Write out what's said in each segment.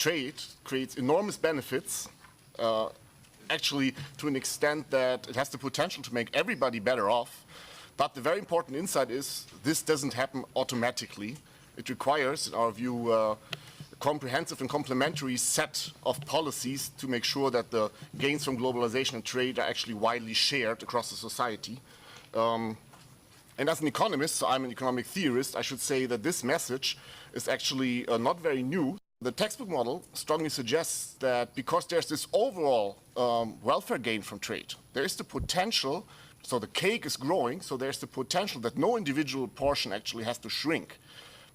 trade creates enormous benefits, actually to an extent that it has the potential to make everybody better off. But the very important insight is this doesn't happen automatically. It requires, in our view, a comprehensive and complementary set of policies to make sure that the gains from globalization and trade are actually widely shared across the society. And as an economist, so I'm an economic theorist, I should say that this message is actually not very new. The textbook model strongly suggests that because there's this overall welfare gain from trade, there is the potential, so the cake is growing, so there's the potential that no individual portion actually has to shrink.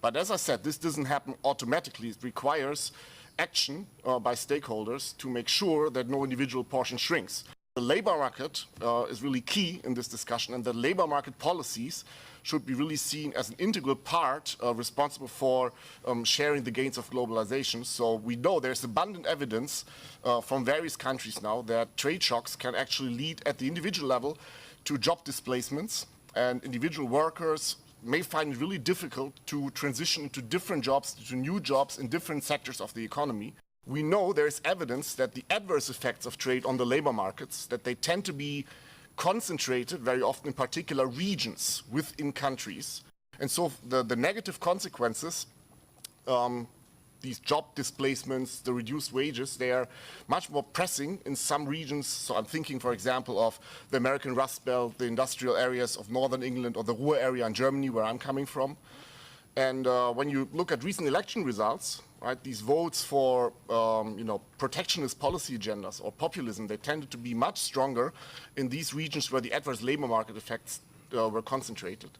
But as I said, this doesn't happen automatically. It requires action by stakeholders to make sure that no individual portion shrinks. The labor market is really key in this discussion, and the labor market policies should be really seen as an integral part responsible for sharing the gains of globalization. So we know there's abundant evidence from various countries now that trade shocks can actually lead at the individual level to job displacements, and individual workers may find it really difficult to transition into different jobs, to new jobs in different sectors of the economy. We know there is evidence that the adverse effects of trade on the labor markets, that they tend to be concentrated very often in particular regions within countries. And so the negative consequences, these job displacements, the reduced wages, they are much more pressing in some regions. So I'm thinking, for example, of the American Rust Belt, the industrial areas of northern England, or the Ruhr area in Germany, where I'm coming from. And when you look at recent election results, right, these votes for protectionist policy agendas or populism, they tended to be much stronger in these regions where the adverse labor market effects were concentrated.